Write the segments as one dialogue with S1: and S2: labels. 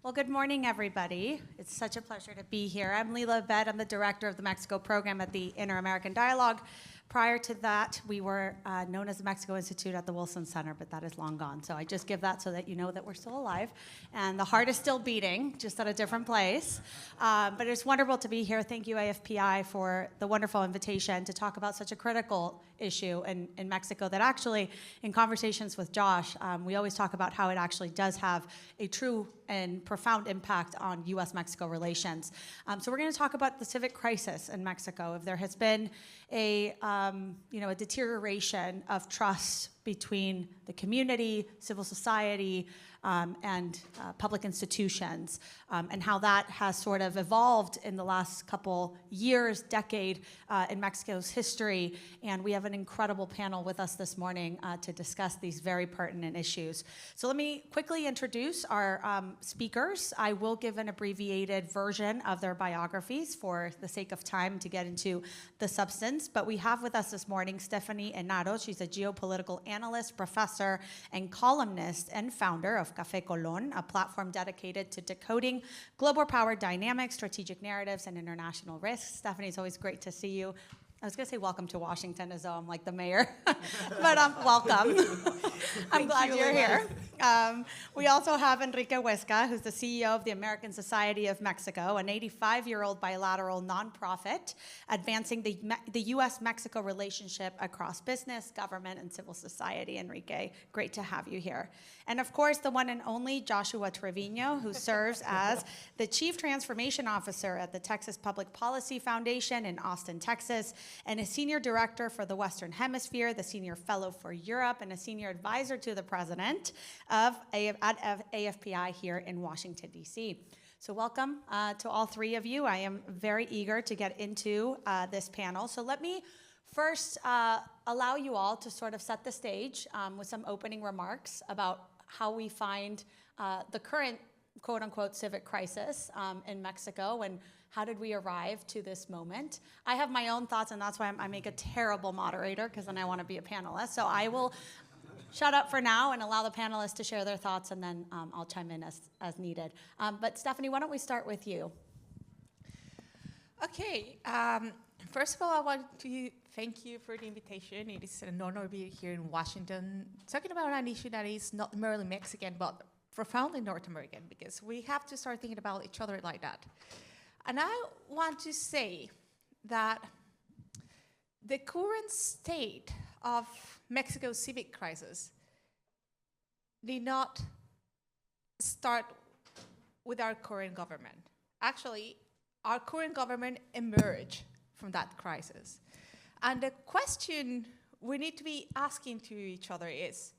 S1: Well, good morning, everybody. It's such a pleasure to be here. I'm Leila Abed. I'm the director of the Mexico program at the Inter-American Dialogue. Prior to that, we were known as the Mexico Institute at the Wilson Center, but that is long gone. So I just give that so that you know that we're still alive. And the heart is still beating, just at a different place. But it's wonderful to be here. Thank you, AFPI, for the wonderful invitation to talk about such a critical issue in Mexico that actually, in conversations with Josh, we always talk about how it actually does have a true and profound impact on U.S.-Mexico relations. So we're going to talk about the civic crisis in Mexico. If there has been a deterioration of trust between the community, civil society, and public institutions, and how that has sort of evolved in the last couple years, decade in Mexico's history. And we have an incredible panel with us this morning to discuss these very pertinent issues. So let me quickly introduce our speakers. I will give an abbreviated version of their biographies for the sake of time to get into the substance. But we have with us this morning Stephanie Enaro. She's a geopolitical analyst, professor, and columnist, and founder of Café Colón, a platform dedicated to decoding global power dynamics, strategic narratives, and international risks. Stephanie, it's always great to see you. I was going to say welcome to Washington as though I'm like the mayor, but welcome. I'm glad you're here. We also have Enrique Huesca, who's the CEO of the American Society of Mexico, an 85-year-old bilateral nonprofit advancing the U.S.-Mexico relationship across business, government, and civil society. Enrique, great to have you here. And of course, the one and only Joshua Trevino, who serves as the Chief Transformation Officer at the Texas Public Policy Foundation in Austin, Texas, and a Senior Director for the Western Hemisphere, the Senior Fellow for Europe, and a Senior Advisor to the President at AFPI here in Washington, D.C. So welcome to all three of you. I am very eager to get into this panel. So let me first allow you all to sort of set the stage with some opening remarks about how we find the current quote-unquote civic crisis in Mexico, and how did we arrive to this moment? I have my own thoughts, and that's why I make a terrible moderator, because then I want to be a panelist. So I will shut up for now and allow the panelists to share their thoughts, and then I'll chime in as needed. But Stephanie, why don't we start with you?
S2: Okay. First of all, I want to thank you for the invitation. It is an honor to be here in Washington, talking about an issue that is not merely Mexican, but profoundly North American, because we have to start thinking about each other like that. And I want to say that the current state of Mexico's civic crisis did not start with our current government. Actually, our current government emerged from that crisis. And the question we need to be asking to each other is,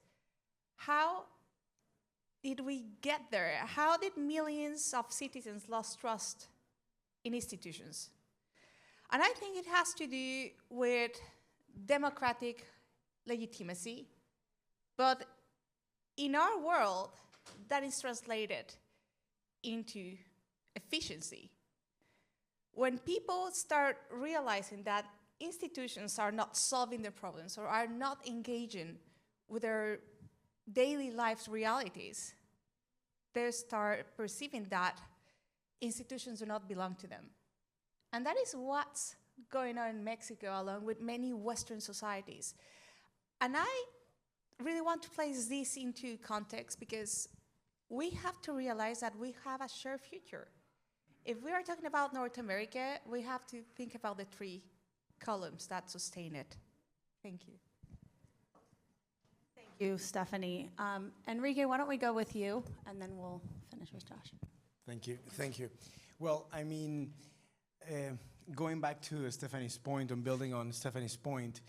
S2: how did we get there? How did millions of citizens lose trust in institutions? And I think it has to do with democratic legitimacy, but in our world, that is translated into efficiency. When people start realizing that institutions are not solving their problems or are not engaging with their daily life's realities, they start perceiving that institutions do not belong to them. And that is what's going on in Mexico, along with many Western societies. And I really want to place this into context, because we have to realize that we have a shared future. If we are talking about North America, we have to think about the three columns that sustain it. Thank you.
S1: Thank you, Stephanie. Enrique, why don't we go with you, and then we'll finish with Josh.
S3: Thank you. Thank you. Well, I mean, going back to Stephanie's point, and building on Stephanie's point,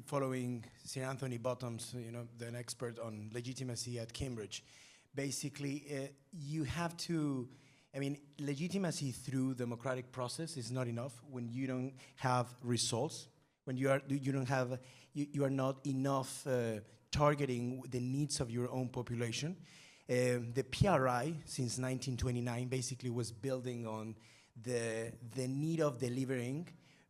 S3: following Sir Anthony Bottoms, an expert on legitimacy at Cambridge, basically, you have to, legitimacy through democratic process is not enough when you don't have results, when you are not enough targeting the needs of your own population. The PRI, since 1929, basically was building on the need of delivering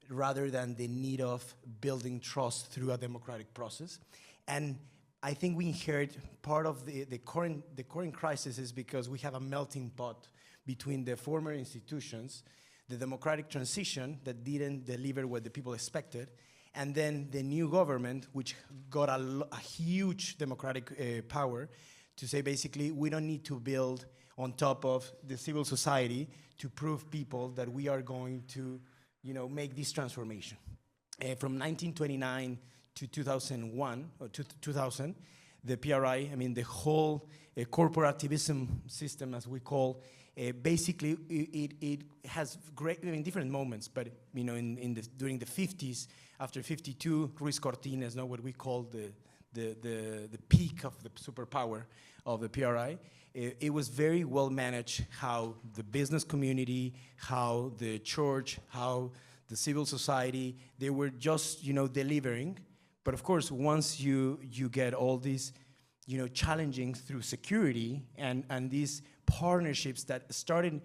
S3: rather than the need of building trust through a democratic process. And I think we inherit part of the current crisis is because we have a melting pot between the former institutions, the democratic transition that didn't deliver what the people expected, and then the new government, which got a huge democratic power to say basically we don't need to build on top of the civil society to prove people that we are going to, make this transformation. From 1929 to 2001 or 2000, the PRI, the whole corporativism system, as we call, basically it has great, different moments, but during the 50s, after 52, Ruiz Cortines, what we call the peak of the superpower of the PRI. It was very well managed how the business community, how the church, how the civil society, they were just, delivering. But of course, once you get all these, challenging through security and these partnerships that started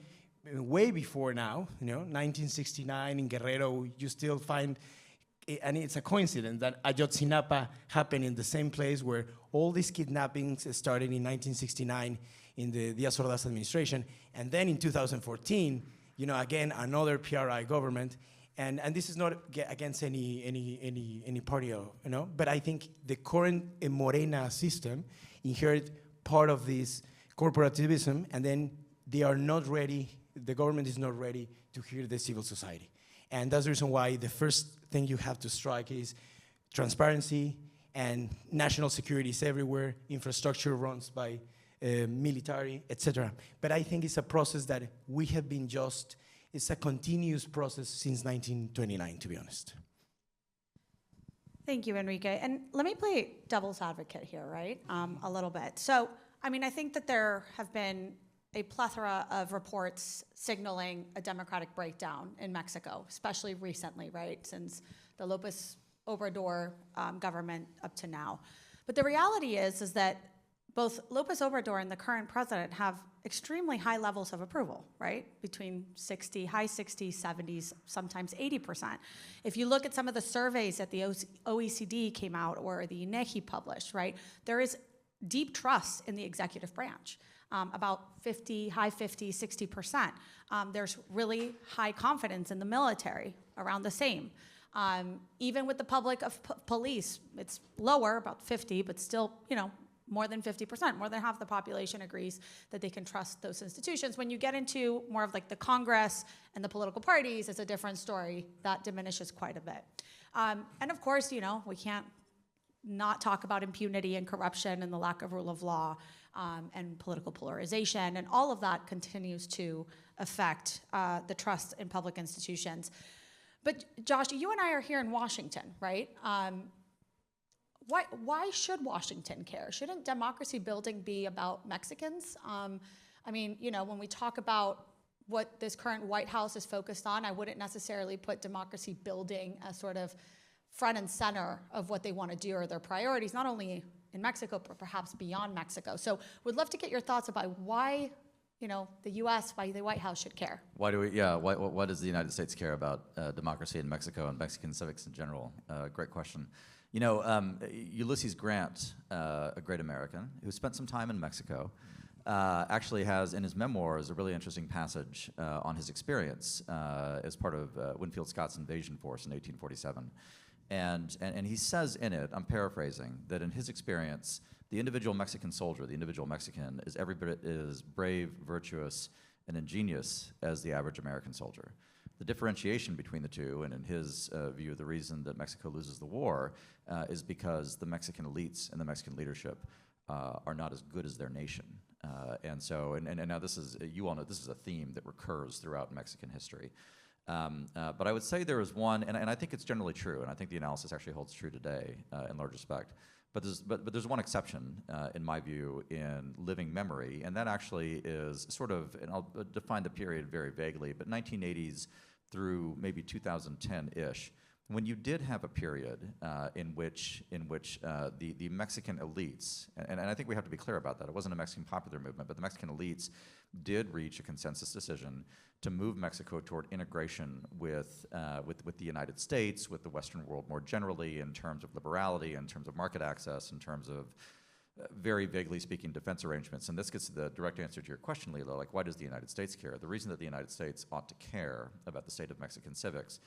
S3: way before now, 1969 in Guerrero, you still find, and it's a coincidence that Ayotzinapa happened in the same place where all these kidnappings started in 1969 in the Díaz Ordaz administration. And then in 2014, again, another PRI government. And this is not against any party, but I think the current Morena system inherit part of this corporativism, and then they are not ready, the government is not ready to hear the civil society. And that's the reason why the first thing you have to strike is transparency and national security is everywhere, infrastructure runs by military, etc. But I think it's a process that we have been it's a continuous process since 1929, to be honest.
S1: Thank you, Enrique. And let me play devil's advocate here, right? A little bit. So, I think that there have been a plethora of reports signaling a democratic breakdown in Mexico, especially recently, right? Since the López Obrador government up to now. But the reality is that both López Obrador and the current president have extremely high levels of approval, right? Between high 60s, 70s, sometimes 80%. If you look at some of the surveys that the OECD came out or the INEGI published, right? There is deep trust in the executive branch, about high 50, 60%. There's really high confidence in the military, around the same. Even with the public of police, it's lower, about 50, but still, more than 50%, more than half the population agrees that they can trust those institutions. When you get into more of like the Congress and the political parties, it's a different story. That diminishes quite a bit. And of course, we can't not talk about impunity and corruption and the lack of rule of law and political polarization, and all of that continues to affect the trust in public institutions. But Josh, you and I are here in Washington, right? Why should Washington care? Shouldn't democracy building be about Mexicans? When we talk about what this current White House is focused on, I wouldn't necessarily put democracy building as sort of front and center of what they want to do or their priorities, not only in Mexico, but perhaps beyond Mexico. So we'd love to get your thoughts about why, the U.S., why the White House should care.
S4: Why does the United States care about democracy in Mexico and Mexican civics in general? Great question. Ulysses Grant, a great American who spent some time in Mexico, actually has in his memoirs a really interesting passage on his experience as part of Winfield Scott's invasion force in 1847. And he says in it, I'm paraphrasing, that in his experience, the individual Mexican soldier, the individual Mexican, is every bit as brave, virtuous, and ingenious as the average American soldier. The differentiation between the two, and in his view, the reason that Mexico loses the war is because the Mexican elites and the Mexican leadership are not as good as their nation. And now this is, you all know, this is a theme that recurs throughout Mexican history. But I would say there is one, and I think it's generally true, and I think the analysis actually holds true today in large respect. But there's one exception, in my view, in living memory, and that actually is sort of, and I'll define the period very vaguely, but 1980s through maybe 2010-ish, when you did have a period in which the Mexican elites, and I think we have to be clear about that, it wasn't a Mexican popular movement, but the Mexican elites did reach a consensus decision to move Mexico toward integration with the United States, with the Western world more generally, in terms of liberality, in terms of market access, in terms of very vaguely speaking, defense arrangements. And this gets to the direct answer to your question, Lilo, like, why does the United States care? The reason that the United States ought to care about the state of Mexican civics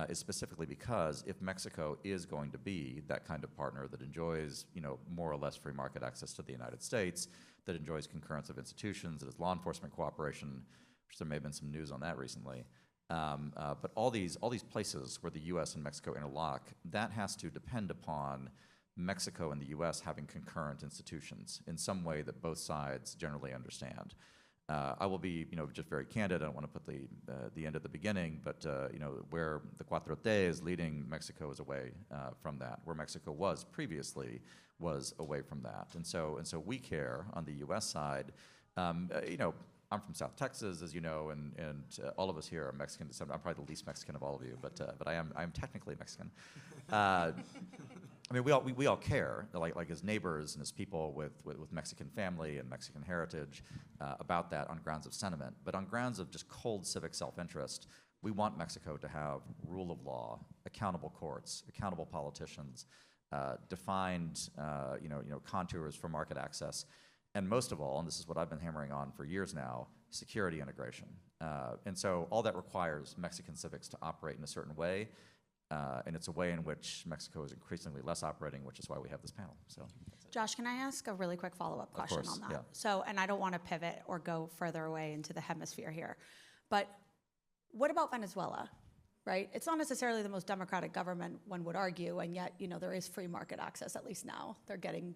S4: is specifically because if Mexico is going to be that kind of partner that enjoys, more or less free market access to the United States, that enjoys concurrence of institutions, that has law enforcement cooperation, which there may have been some news on that recently, but all these places where the U.S. and Mexico interlock, that has to depend upon Mexico and the U.S. having concurrent institutions in some way that both sides generally understand. I will be, just very candid. I don't want to put the end at the beginning, but where the 4T is leading, Mexico is away from that. Where Mexico was previously was away from that, and so we care on the U.S. side. I'm from South Texas, as you know, and all of us here are Mexican descent. I'm probably the least Mexican of all of you, but I am technically Mexican. I mean, we all care, like as neighbors and as people with Mexican family and Mexican heritage, about that on grounds of sentiment. But on grounds of just cold civic self-interest, we want Mexico to have rule of law, accountable courts, accountable politicians, defined contours for market access, and most of all, and this is what I've been hammering on for years now, security integration. And so all that requires Mexican civics to operate in a certain way. And it's a way in which Mexico is increasingly less operating, which is why we have this panel. So,
S1: Josh, can I ask a really quick follow-up question on that?
S4: Yeah.
S1: So, and I don't want to pivot or go further away into the hemisphere here, but what about Venezuela, right? It's not necessarily the most democratic government, one would argue, and yet, there is free market access, at least now. They're getting,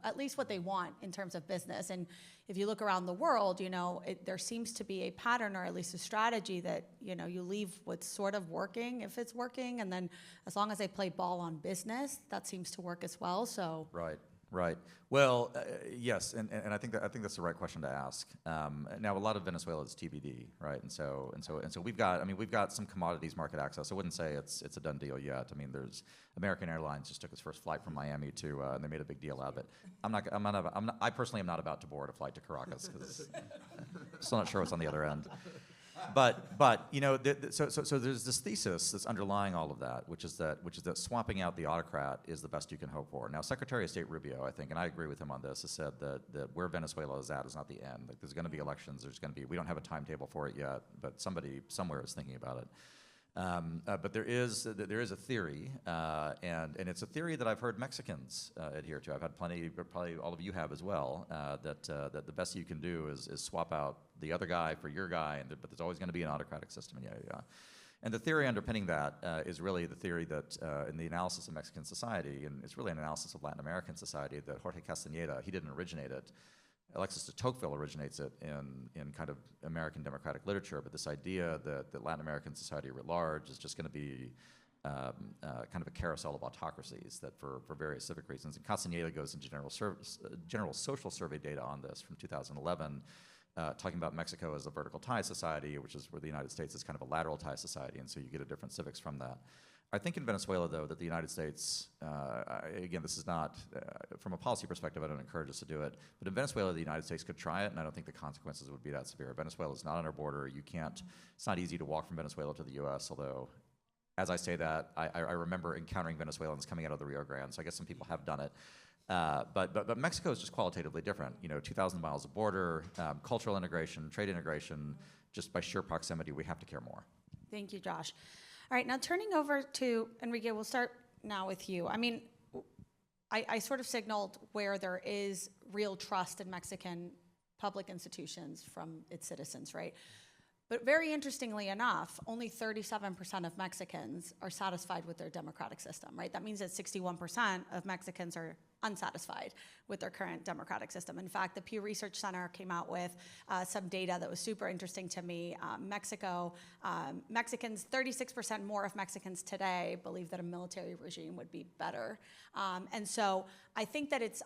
S1: at least what they want in terms of business. And if you look around the world, there seems to be a pattern, or at least a strategy that, you leave what's sort of working, if it's working, and then as long as they play ball on business, that seems to work as well, so.
S4: Right. Well, yes, and I think that's the right question to ask. Now, a lot of Venezuela is TBD, right? And so we've got some commodities market access. I wouldn't say it's a done deal yet. I mean, there's American Airlines just took its first flight from Miami to, and they made a big deal out of it. I personally am not about to board a flight to Caracas because I'm still not sure what's on the other end. But so there's this thesis that's underlying all of that, which is that swapping out the autocrat is the best you can hope for. Now, Secretary of State Rubio, I think, and I agree with him on this, has said that where Venezuela is at is not the end. Like, there's going to be elections. We don't have a timetable for it yet, but somebody somewhere is thinking about it. But there is a theory, and it's a theory that I've heard Mexicans adhere to. I've had plenty, but probably all of you have as well, that the best you can do is swap out the other guy for your guy, but there's always going to be an autocratic system, and And the theory underpinning that is really the theory that in the analysis of Mexican society, and it's really an analysis of Latin American society, that Jorge Castañeda, he didn't originate it. Alexis de Tocqueville originates it in kind of American democratic literature, but this idea that Latin American society writ large is just going to be kind of a carousel of autocracies that for various civic reasons. And Castañeda goes into general social survey data on this from 2011, talking about Mexico as a vertical tie society, which is where the United States is kind of a lateral tie society, and so you get a different civics from that. I think in Venezuela, though, that the United States, again, this is not, from a policy perspective, I don't encourage us to do it, but in Venezuela, the United States could try it, and I don't think the consequences would be that severe. Venezuela is not on our border. You can't, it's not easy to walk from Venezuela to the U.S., although, as I say that, I remember encountering Venezuelans coming out of the Rio Grande, so I guess some people have done it. But Mexico is just qualitatively different. 2,000 miles of border, cultural integration, trade integration, just by sheer proximity, we have to care more.
S1: Thank you, Josh. All right, now turning over to Enrique, we'll start now with you. I mean, I sort of signaled where there is real trust in Mexican public institutions from its citizens, right? But very interestingly enough, only 37% of Mexicans are satisfied with their democratic system, right? That means that 61% of Mexicans are unsatisfied with their current democratic system. In fact, the Pew Research Center came out with some data that was super interesting to me. Mexicans, 36% more of Mexicans today believe that a military regime would be better. And so I think that it's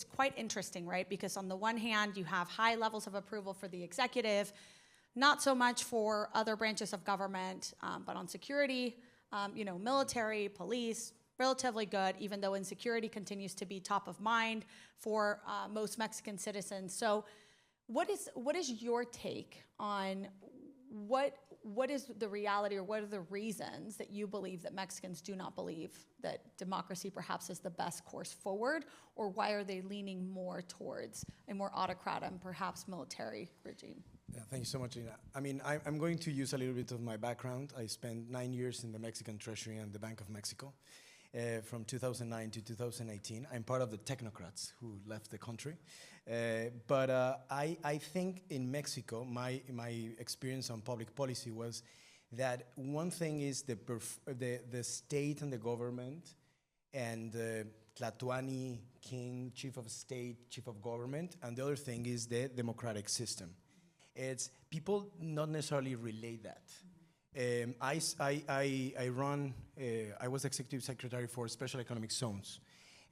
S1: quite interesting, right? Because on the one hand, you have high levels of approval for the executive, not so much for other branches of government, but on security, Military, police, relatively good, even though insecurity continues to be top of mind for most Mexican citizens. So what is your take on what is the reality, or what are the reasons that you believe that Mexicans do not believe that democracy perhaps is the best course forward, or why are they leaning more towards a more autocratic and perhaps military regime?
S3: Yeah, thank you so much, Lina. I mean, I'm going to use a little bit of my background. I spent 9 years in the Mexican Treasury and the Bank of Mexico. From 2009 to 2018. I'm part of the technocrats who left the country. But I think in Mexico, my experience on public policy was that one thing is the state and the government and the Tlatoani king, chief of state, chief of government, and the other thing is the democratic system. It's people not necessarily relate that. I was executive secretary for special economic zones,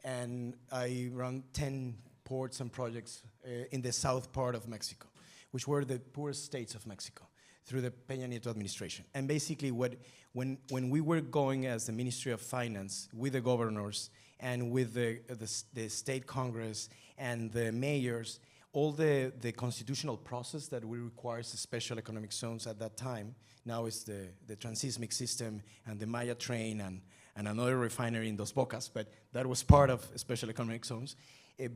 S3: and I run 10 ports and projects in the south part of Mexico, which were the poorest states of Mexico through the Peña Nieto administration. And basically when we were going as the Ministry of Finance with the governors and with the state Congress and the mayors, all the constitutional process that we requires special economic zones at that time, now is the transseismic system and the Maya train and another refinery in Dos Bocas, but that was part of special economic zones.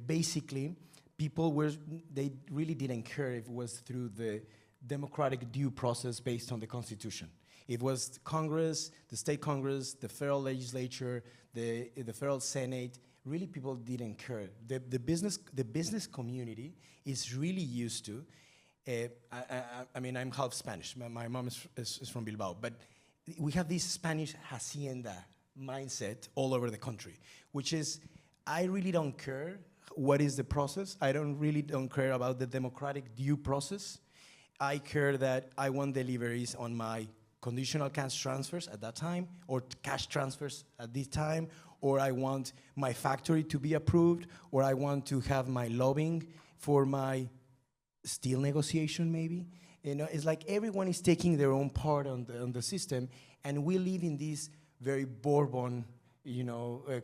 S3: Basically, they really didn't care if it was through the democratic due process based on the Constitution. It was Congress, the state Congress, the federal legislature, the federal Senate. Really, people didn't care. The business community is really used to. I mean, I'm half Spanish. My mom is from Bilbao, but we have this Spanish hacienda mindset all over the country, which is, I really don't care what is the process. I really don't care about the democratic due process. I care that I want deliveries on my conditional cash transfers at that time, or cash transfers at this time, or I want my factory to be approved, or I want to have my lobbying for my steel negotiation, maybe. It's like everyone is taking their own part on the system, and we live in this very Bourbon,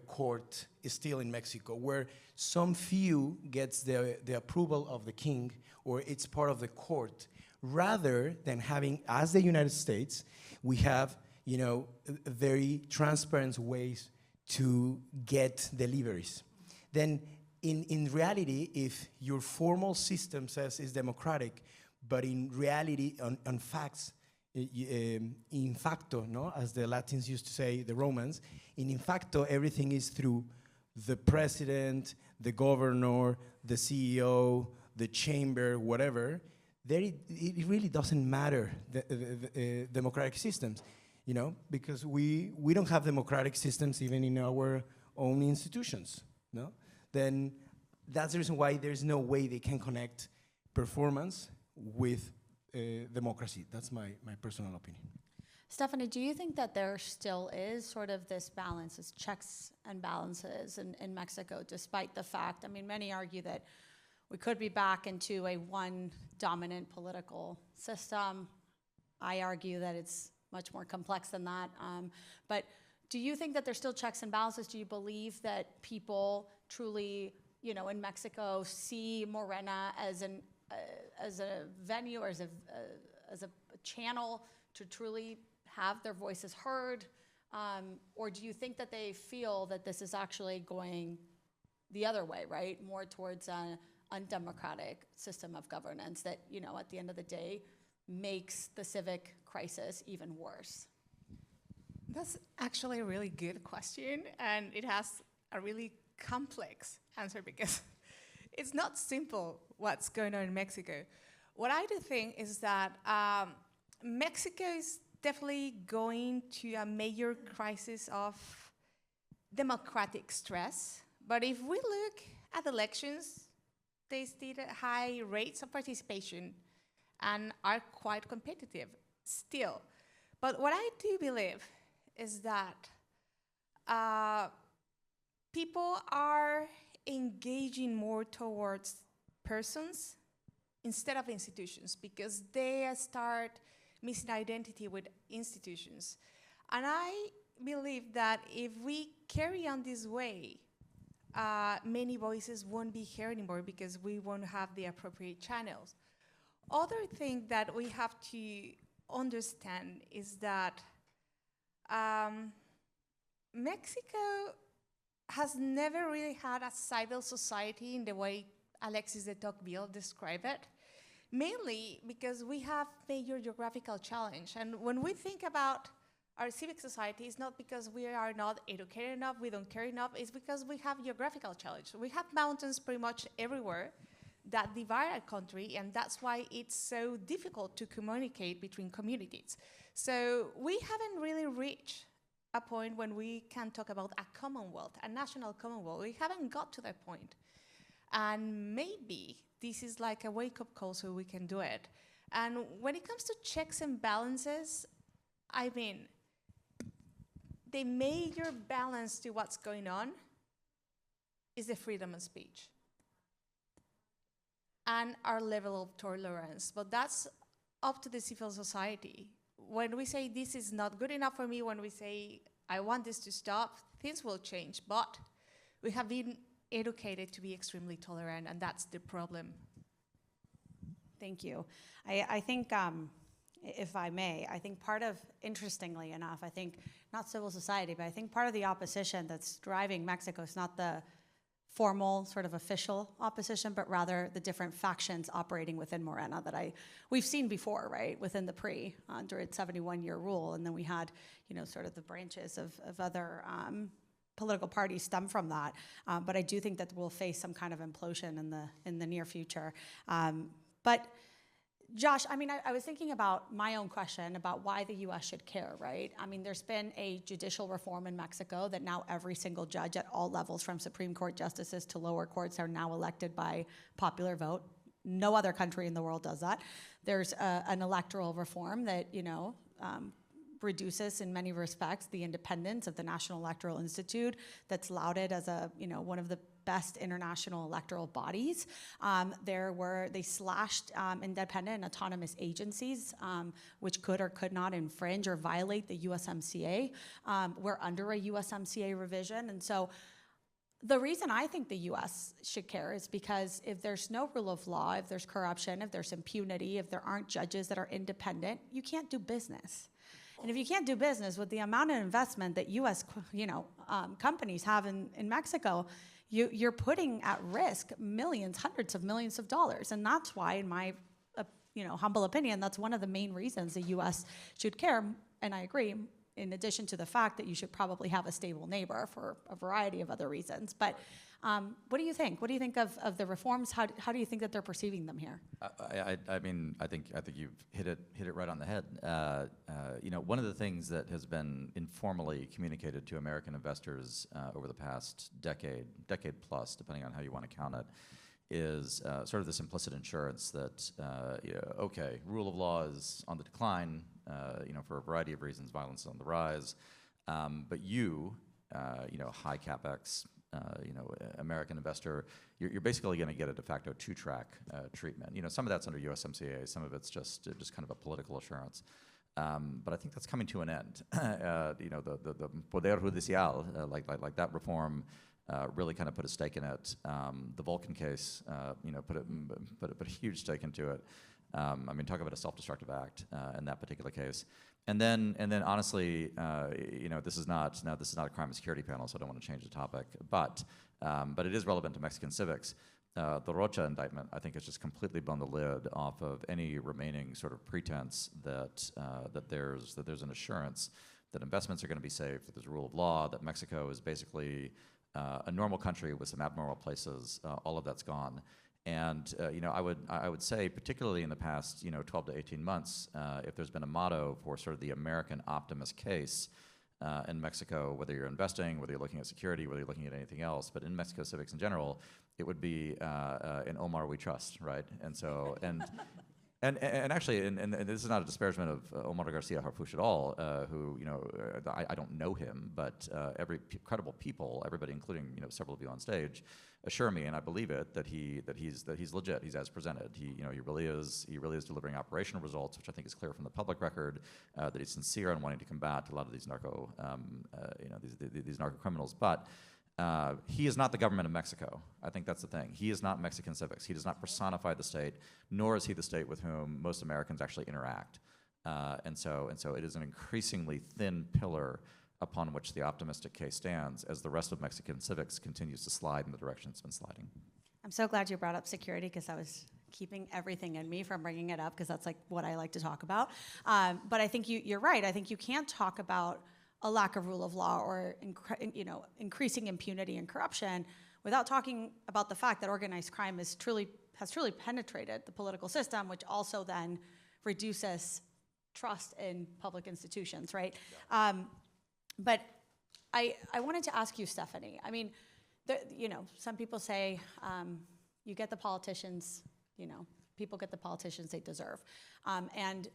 S3: court still in Mexico, where some few gets the approval of the king, or it's part of the court, rather than having, as the United States, we have, very transparent ways to get deliveries. Then in reality, if your formal system says it's democratic, but in reality, on facts, in facto, no, as the Latins used to say, the Romans, in facto, everything is through the president, the governor, the CEO, the chamber, whatever. It really doesn't matter, the democratic systems, because we don't have democratic systems even in our own institutions, no? Then that's the reason why there's no way they can connect performance with democracy. That's my personal opinion.
S1: Stephanie, do you think that there still is sort of this balance, this checks and balances in Mexico, despite the fact, many argue that we could be back into a one dominant political system. I argue that it's much more complex than that. But do you think that there's still checks and balances? Do you believe that people truly, in Mexico see Morena as a venue, or as a channel to truly have their voices heard? Or do you think that they feel that this is actually going the other way, right? More towards an undemocratic system of governance that, at the end of the day, makes the civic crisis even worse?
S2: That's actually a really good question, and it has a really complex answer because it's not simple what's going on in Mexico. What I do think is that Mexico is definitely going to a major crisis of democratic stress. But if we look at elections, they still at high rates of participation and are quite competitive still. But what I do believe is that people are engaging more towards persons instead of institutions, because they start missing identity with institutions. And I believe that if we carry on this way, many voices won't be heard anymore because we won't have the appropriate channels. Other thing that we have to understand is that Mexico has never really had a civil society in the way Alexis de Tocqueville described it, mainly because we have major geographical challenge. And when we think about our civic society, it's not because we are not educated enough, we don't care enough, it's because we have geographical challenge. We have mountains pretty much everywhere that divide our country, and that's why it's so difficult to communicate between communities. So we haven't really reached a point when we can talk about a commonwealth, a national commonwealth. We haven't got to that point. And maybe this is like a wake-up call so we can do it. And when it comes to checks and balances, I mean, the major balance to what's going on is the freedom of speech and our level of tolerance. But that's up to the civil society. When we say this is not good enough for me, when we say I want this to stop, things will change. But we have been educated to be extremely tolerant, and that's the problem.
S1: Thank you. I think, if I may, I think part of, interestingly enough, I think not civil society, but I think part of the opposition that's driving Mexico is not the formal sort of official opposition, but rather the different factions operating within Morena that we've seen before, right, within the PRI under its 71-year rule, and then we had, sort of the branches of other political parties stem from that. But I do think that we'll face some kind of implosion in the near future. But Josh, I mean, I was thinking about my own question about why the U.S. should care, right? I mean, there's been a judicial reform in Mexico that now every single judge at all levels, from Supreme Court justices to lower courts, are now elected by popular vote. No other country in the world does that. There's an electoral reform that, reduces in many respects the independence of the National Electoral Institute that's lauded as one of the best international electoral bodies. They slashed independent and autonomous agencies, which could or could not infringe or violate the USMCA. We're under a USMCA revision. And so the reason I think the US should care is because if there's no rule of law, if there's corruption, if there's impunity, if there aren't judges that are independent, you can't do business. And if you can't do business with the amount of investment that U.S. Companies have in Mexico, you're putting at risk millions, hundreds of millions of dollars. And that's why, in my humble opinion, that's one of the main reasons the U.S. should care. And I agree, in addition to the fact that you should probably have a stable neighbor for a variety of other reasons. But what do you think? What do you think of the reforms? How do you think that they're perceiving them here?
S4: I mean, I think you've hit it right on the head. One of the things that has been informally communicated to American investors over the past decade plus, depending on how you want to count it, is sort of this implicit assurance that okay, rule of law is on the decline, for a variety of reasons, violence is on the rise, but high capex. American investor, you're basically going to get a de facto two-track treatment. Some of that's under USMCA, some of it's just kind of a political assurance. But I think that's coming to an end. The Poder Judicial, like that reform, really kind of put a stake in it. The Vulcan case, put a huge stake into it. Talk about a self-destructive act in that particular case. And then, honestly, this is not a crime and security panel, so I don't want to change the topic. But it is relevant to Mexican civics. The Rocha indictment, I think, has just completely blown the lid off of any remaining sort of pretense that there's an assurance that investments are going to be safe, that there's a rule of law, that Mexico is basically a normal country with some abnormal places. All of that's gone. And I would say, particularly in the past 12 to 18 months, if there's been a motto for sort of the American optimist case in Mexico, whether you're investing, whether you're looking at security, whether you're looking at anything else, but in Mexico civics in general, it would be in Omar we trust, right? And so and actually, and this is not a disparagement of Omar Garcia Harfuch at all, who I don't know him, but every credible people, everybody, including several of you on stage, assure me, and I believe it, that he's legit. He's as presented. He really is delivering operational results, which I think is clear from the public record. That he's sincere in wanting to combat a lot of these these narco criminals. But he is not the government of Mexico. I think that's the thing. He is not Mexican civics. He does not personify the state, nor is he the state with whom most Americans actually interact. And so it is an increasingly thin pillar upon which the optimistic case stands as the rest of Mexican civics continues to slide in the direction it's been sliding.
S1: I'm so glad you brought up security, because I was keeping everything in me from bringing it up, because that's like what I like to talk about. But I think you're right. I think you can't talk about a lack of rule of law or increasing impunity and corruption without talking about the fact that organized crime has truly penetrated the political system, which also then reduces trust in public institutions, right? Yeah. But I wanted to ask you, Stephanie. I mean, some people say you get the politicians, people get the politicians they deserve. And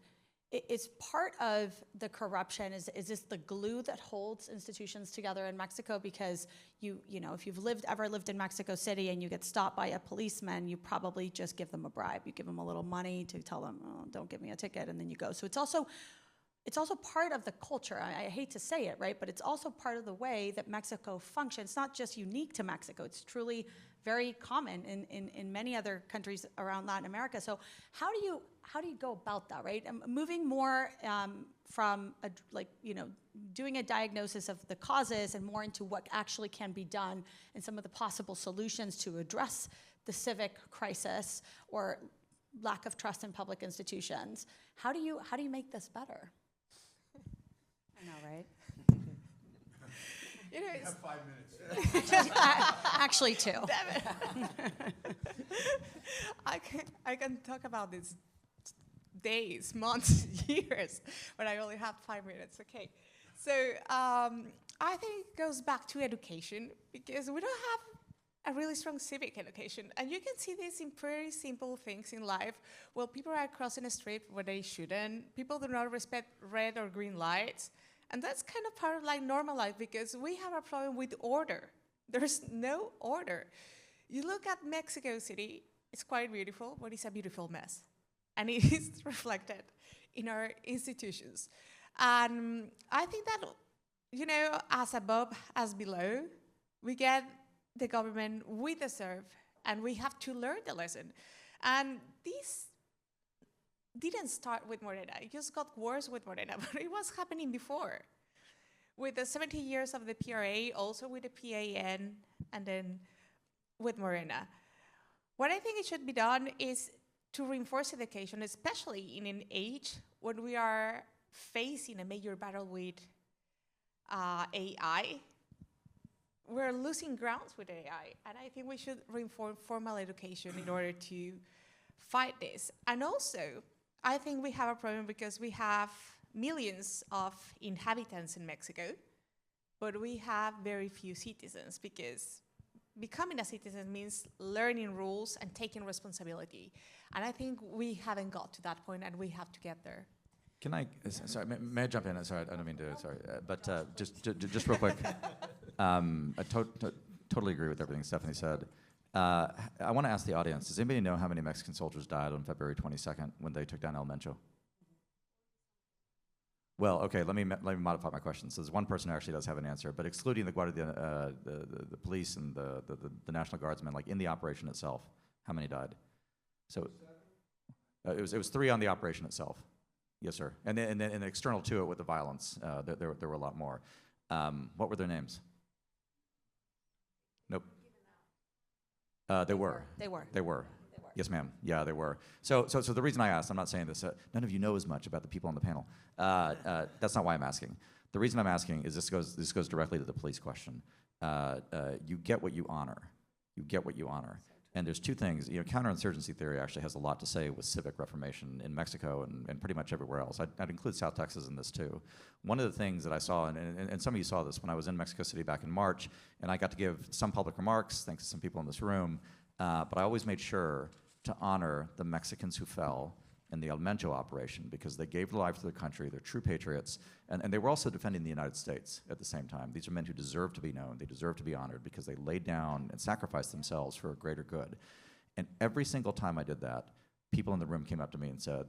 S1: it's part of the corruption. Is this the glue that holds institutions together in Mexico? Because if you've ever lived in Mexico City and you get stopped by a policeman, you probably just give them a bribe. You give them a little money to tell them, oh, don't give me a ticket, and then you go. So it's also part of the culture. I hate to say it, right? But it's also part of the way that Mexico functions. It's not just unique to Mexico. It's truly very common in many other countries around Latin America. So how do you go about that, right? Moving more from doing a diagnosis of the causes and more into what actually can be done and some of the possible solutions to address the civic crisis or lack of trust in public institutions. How do you make this better? I know, right?
S3: You have 5 minutes.
S1: Actually, 2.
S2: I can talk about this days, months, years, but I only have 5 minutes. Okay, so I think it goes back to education, because we don't have a really strong civic education, and you can see this in pretty simple things in life. Well, people are crossing the street where they shouldn't. People do not respect red or green lights. And that's kind of part of like normal life, because we have a problem with order. There's no order. You look at Mexico City, it's quite beautiful, but it's a beautiful mess. And it is reflected in our institutions. And I think that, as above, as below, we get the government we deserve, and we have to learn the lesson. And this didn't start with Morena. It just got worse with Morena, but it was happening before. With the 70 years of the PRA, also with the PAN, and then with Morena. What I think it should be done is to reinforce education, especially in an age when we are facing a major battle with AI. We're losing grounds with AI, and I think we should reinforce formal education in order to fight this. And also, I think we have a problem because we have millions of inhabitants in Mexico, but we have very few citizens, because becoming a citizen means learning rules and taking responsibility. And I think we haven't got to that point, and we have to get there.
S4: Can I, sorry, may I jump in? Sorry, I don't mean to, sorry. But just real quick, I totally agree with everything Stephanie said. I want to ask the audience, does anybody know how many Mexican soldiers died on February 22nd when they took down El Mencho? Well, okay, let me modify my question. So there's one person who actually does have an answer, but excluding the Guardia, the police and the National Guardsmen, like in the operation itself, how many died? So it was 3 on the operation itself. Yes, sir. And then external to it with the violence, there were a lot more. What were their names? Nope. They were. Yes, ma'am. Yeah, they were. So the reason I asked, I'm not saying this, none of you know as much about the people on the panel. That's not why I'm asking. The reason I'm asking is this goes directly to the police question. You get what you honor. You get what you honor. And there's 2 things. Counterinsurgency theory actually has a lot to say with civic reformation in Mexico and pretty much everywhere else. I'd include South Texas in this too. One of the things that I saw, and some of you saw this when I was in Mexico City back in March, and I got to give some public remarks, thanks to some people in this room, but I always made sure to honor the Mexicans who fell in the El Mencho operation because they gave their life to their country. They're true patriots. And they were also defending the United States at the same time. These are men who deserve to be known. They deserve to be honored because they laid down and sacrificed themselves for a greater good. And every single time I did that, people in the room came up to me and said,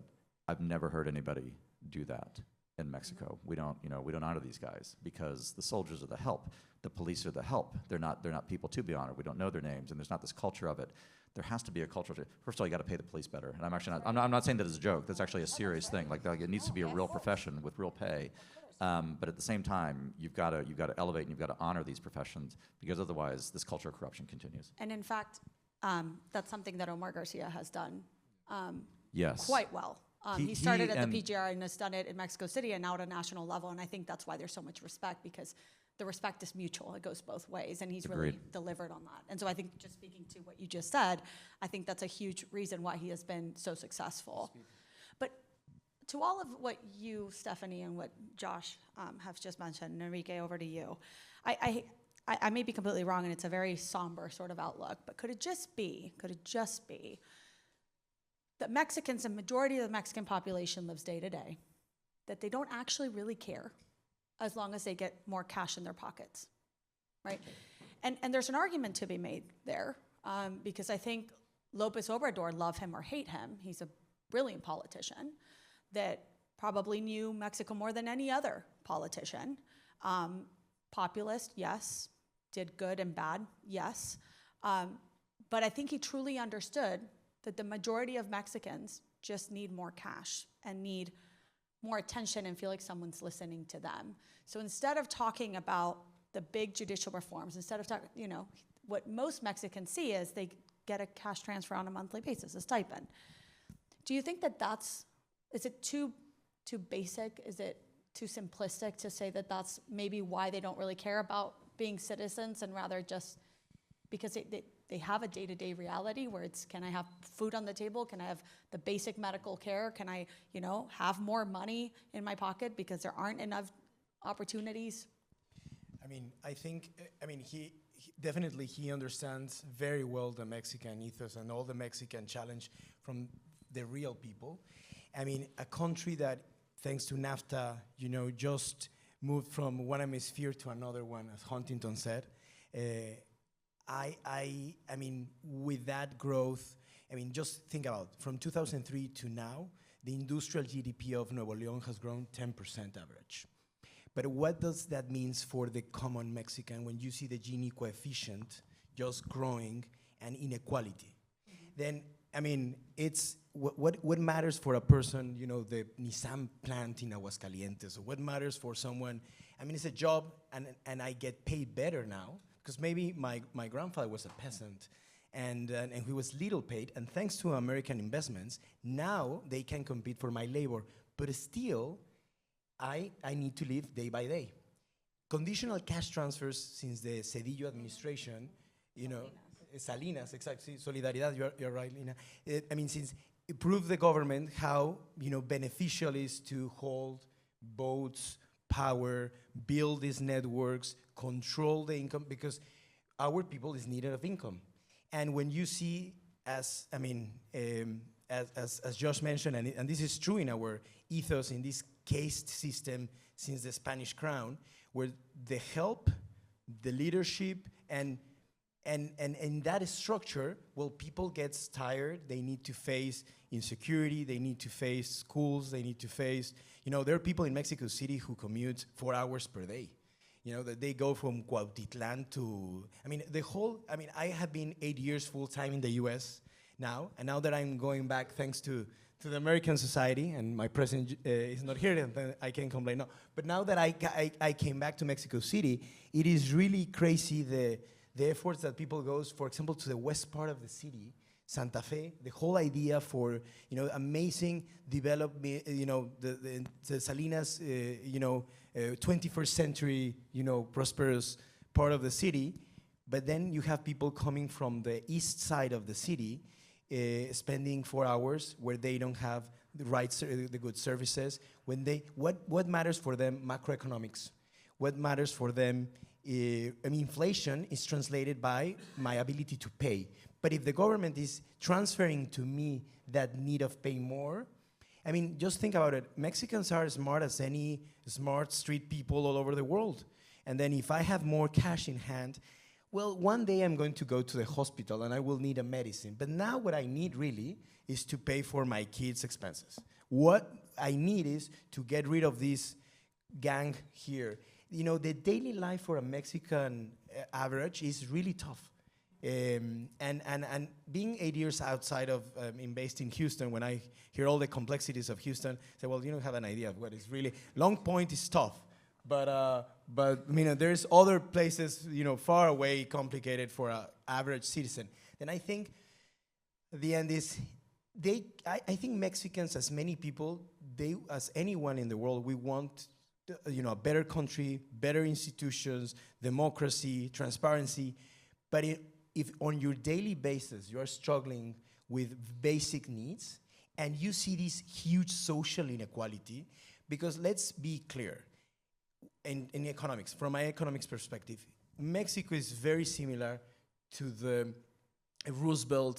S4: I've never heard anybody do that in Mexico. We don't honor these guys because the soldiers are the help. The police are the help. They're not people to be honored. We don't know their names, and there's not this culture of it. There has to be a culture. First of all, you got to pay the police better. And I'm not saying that as a joke. That's actually a serious thing. Like it needs to be a real profession with real pay. But at the same time, you've got to elevate and you've got to honor these professions because otherwise, this culture of corruption continues.
S1: And in fact, that's something that Omar Garcia has done
S4: yes.
S1: quite well. He started at the
S4: and
S1: PGR and has done it in Mexico City and now at a national level. And I think that's why there's so much respect, because the respect is mutual. It goes both ways. And he's really
S4: Agreed.
S1: delivered on that. And so I think, just speaking to what you just said, I think that's a huge reason why he has been so successful. But to all of what you, Stephanie, and what Josh have just mentioned, and Enrique, over to you. I may be completely wrong, and it's a very somber sort of outlook, but could it just be that Mexicans, the majority of the Mexican population lives day to day, that they don't actually really care as long as they get more cash in their pockets, right? And there's an argument to be made there, because I think Lopez Obrador, love him or hate him, he's a brilliant politician that probably knew Mexico more than any other politician. Populist, yes. Did good and bad, yes. But I think he truly understood that the majority of Mexicans just need more cash and need more attention and feel like someone's listening to them. So instead of talking about the big judicial reforms, instead of talking, what most Mexicans see is they get a cash transfer on a monthly basis, a stipend. Do you think is it too basic? Is it too simplistic to say that that's maybe why they don't really care about being citizens, and rather just because they have a day-to-day reality where it's, can I have food on the table? Can I have the basic medical care? Can I, have more money in my pocket because there aren't enough opportunities?
S3: I think he definitely understands very well the Mexican ethos and all the Mexican challenge from the real people. A country that, thanks to NAFTA, just moved from one hemisphere to another one, as Huntington said. With that growth, just think about, from 2003 to now, the industrial GDP of Nuevo León has grown 10% average. But what does that mean for the common Mexican when you see the Gini coefficient just growing and inequality? Then, it's what matters for a person, the Nissan plant in Aguascalientes, or what matters for someone, it's a job and I get paid better now, because maybe my grandfather was a peasant and he was little paid, and thanks to American investments, now they can compete for my labor, but still, I need to live day by day. Conditional cash transfers since the Cedillo administration, Salinas, exactly, Solidaridad, you're right, Lina. Since it proved the government how, beneficial is to hold boats, power, build these networks, control the income, because our people is needed of income. And when you see, as Josh mentioned, and this is true in our ethos, in this caste system since the Spanish crown, where the help, the leadership, and in that structure, well, people get tired. They need to face insecurity. They need to face schools. They need to face, there are people in Mexico City who commute 4 hours per day. That they go from Cuautitlan to, I have been 8 years full-time in the US now, and now that I'm going back thanks to the American society, and my president is not here, then I can't complain. No. But now that I came back to Mexico City, it is really crazy the efforts that people goes, for example, to the west part of the city, Santa Fe, the whole idea for, amazing development, the Salinas, 21st century, prosperous part of the city. But then you have people coming from the east side of the city, spending 4 hours where they don't have the right, the good services. What matters for them? Macroeconomics. What matters for them? Inflation is translated by my ability to pay. But if the government is transferring to me that need of paying more, I mean, just think about it. Mexicans are as smart as any smart street people all over the world. And then if I have more cash in hand, well, one day I'm going to go to the hospital and I will need a medicine. But now what I need really is to pay for my kids' expenses. What I need is to get rid of this gang here. You know, the daily life for a Mexican average is really tough. And being 8 years outside of, based in Houston, when I hear all the complexities of Houston, I say, well, you don't have an idea of what is really, Long Point is tough. But you know, there's other places, you know, far away, complicated for an average citizen. And I think the end is, I think Mexicans, as many people, as anyone in the world, we want, you know, a better country, better institutions, democracy, transparency. But if on your daily basis you are struggling with basic needs and you see this huge social inequality, because let's be clear, in economics, from my economics perspective, Mexico is very similar to the